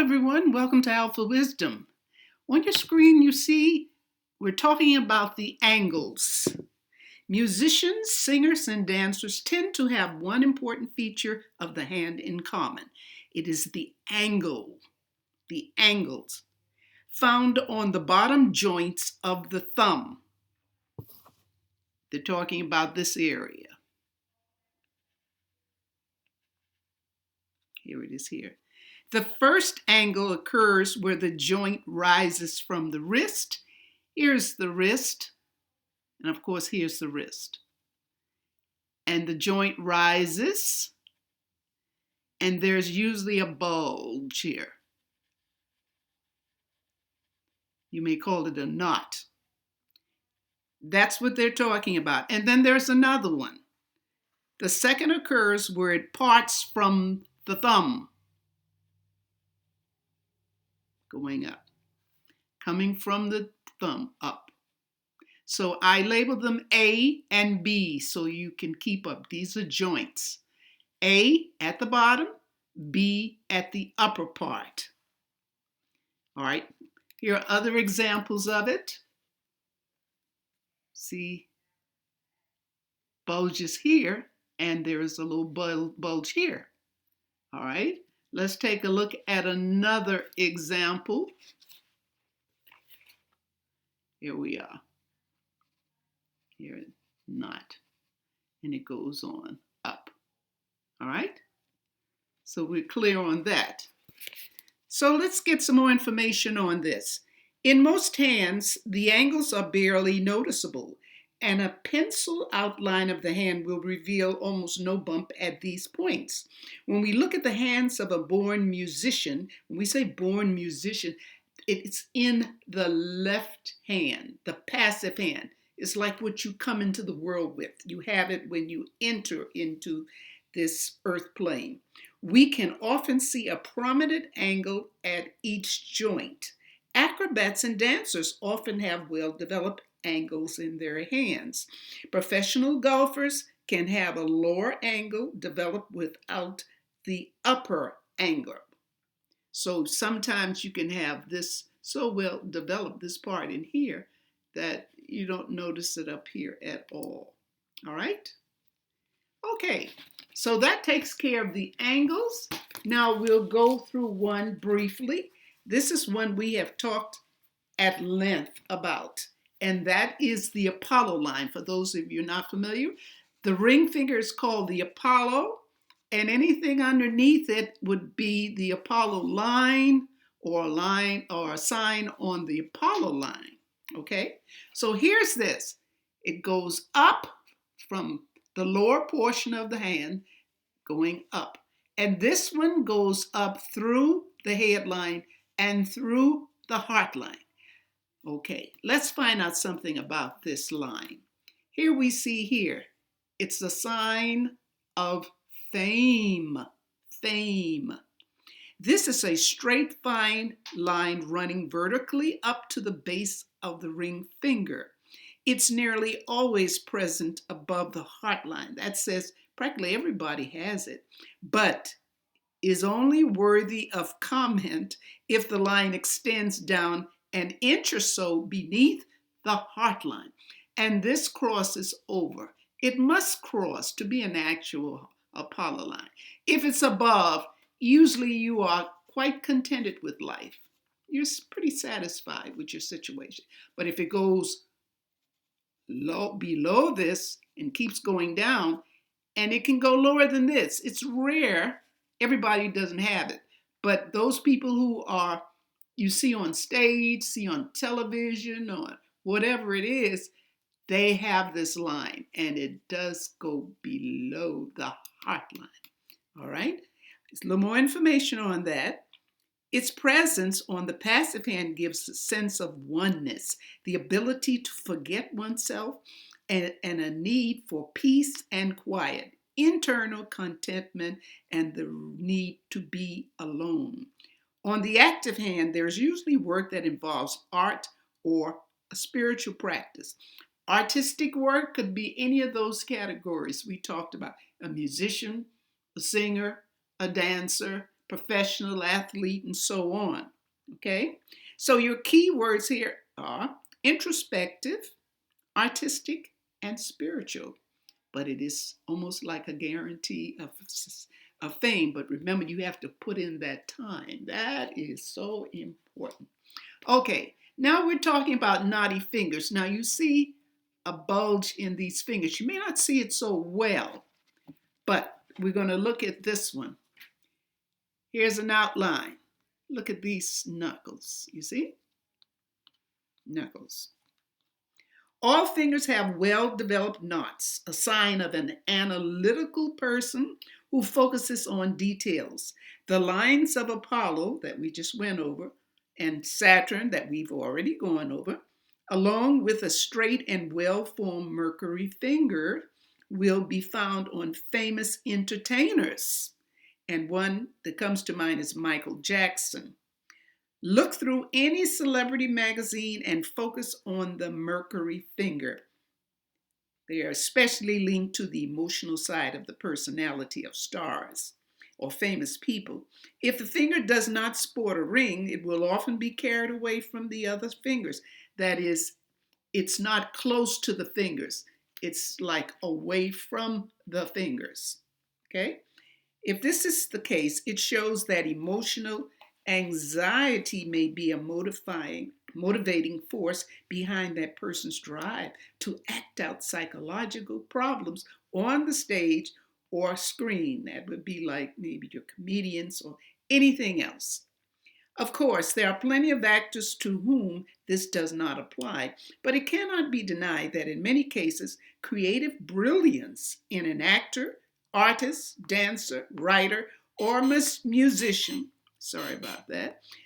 everyone. Welcome to Alphawisdom. On your screen, you see we're talking about the angles. Musicians, singers, and dancers tend to have one important feature of the hand in common. It is the angle, the angles, found on the bottom joints of the thumb. They're talking about this area. Here it is here. The first angle occurs where the joint rises from the wrist. Here's the wrist, and of course, here's the wrist. And the joint rises, and there's usually a bulge here. You may call it a knot. That's what they're talking about. And then there's another one. The second occurs where it parts from the thumb, going up, coming from the thumb up. So I label them A and B so you can keep up. These are joints. A at the bottom, B at the upper part. All right, here are other examples of it. See, bulges here, and there is a little bulge here. All right, let's take a look at another example. Here we are. Here, knot, and it goes on up. All right, so we're clear on that. So let's get some more information on this. In most hands, the angles are barely noticeable, and a pencil outline of the hand will reveal almost no bump at these points. When we look at the hands of a born musician, when we say born musician, it's in the left hand, the passive hand. It's like what you come into the world with. You have it when you enter into this earth plane. We can often see a prominent angle at each joint. Acrobats and dancers often have well-developed angles in their hands. Professional golfers can have a lower angle developed without the upper angle. So sometimes you can have this so well developed, this part in here, that you don't notice it up here at all. All right? Okay, so that takes care of the angles. Now we'll go through one briefly. This is one we have talked at length about, and that is the Apollo line. For those of you not familiar, the ring finger is called the Apollo, and anything underneath it would be the Apollo line or a sign on the Apollo line. Okay, so here's this. It goes up from the lower portion of the hand, going up. And this one goes up through the headline and through the heart line. Okay, let's find out something about this line. Here we see here, it's a sign of fame. Fame. This is a straight fine line running vertically up to the base of the ring finger. It's nearly always present above the heart line. That says practically everybody has it, but is only worthy of comment if the line extends down an inch or so beneath the heart line. And this crosses over. It must cross to be an actual Apollo line. If it's above, usually you are quite contented with life. You're pretty satisfied with your situation. But if it goes below this and keeps going down, and it can go lower than this, it's rare. Everybody doesn't have it. But those people who are, you see on stage, see on television, or whatever it is, they have this line, and it does go below the heart line. All right? There's a little more information on that. Its presence on the passive hand gives a sense of oneness, the ability to forget oneself, and a need for peace and quiet, internal contentment, and the need to be alone. On the active hand, there's usually work that involves art or a spiritual practice. Artistic work could be any of those categories we talked about: a musician, a singer, a dancer, professional athlete, and so on. Okay? So your key words here are introspective, artistic, and spiritual. But it is almost like a guarantee of fame. But remember, you have to put in that time. That is so important. Okay, now we're talking about knotty fingers. Now you see a bulge in these fingers. You may not see it so well, but we're going to look at this one. Here's an outline. Look at these knuckles. You see? Knuckles. All fingers have well-developed knots, a sign of an analytical person who focuses on details. The lines of Apollo that we just went over and Saturn that we've already gone over, along with a straight and well-formed Mercury finger, will be found on famous entertainers. And one that comes to mind is Michael Jackson. Look through any celebrity magazine and focus on the Mercury finger. They are especially linked to the emotional side of the personality of stars or famous people. If the finger does not sport a ring, it will often be carried away from the other fingers. That is, it's not close to the fingers. It's like away from the fingers. Okay? If this is the case, it shows that emotional anxiety may be a motivating force behind that person's drive to act out psychological problems on the stage or screen. That would be like maybe your comedians or anything else. Of course, there are plenty of actors to whom this does not apply, but it cannot be denied that in many cases, creative brilliance in an actor, artist, dancer, writer, or musician,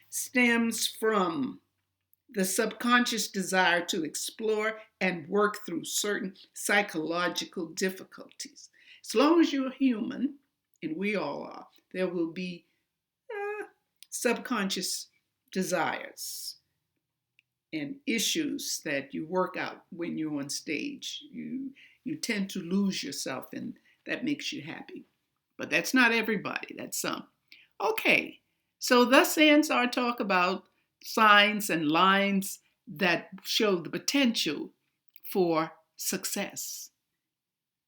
stems from the subconscious desire to explore and work through certain psychological difficulties. As long as you're human, and we all are, there will be subconscious desires and issues that you work out when you're on stage. You tend to lose yourself, and that makes you happy. But that's not everybody, that's some. Okay, so thus ends our talk about signs and lines that show the potential for success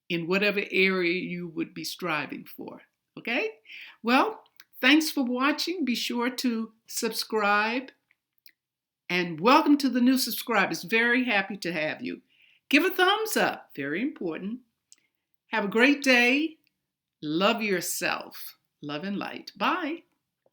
in whatever area you would be striving for. Okay? Well, thanks for watching. Be sure to subscribe. And welcome to the new subscribers. Very happy to have you. Give a thumbs up. Very important. Have a great day. Love yourself. Love and light. Bye.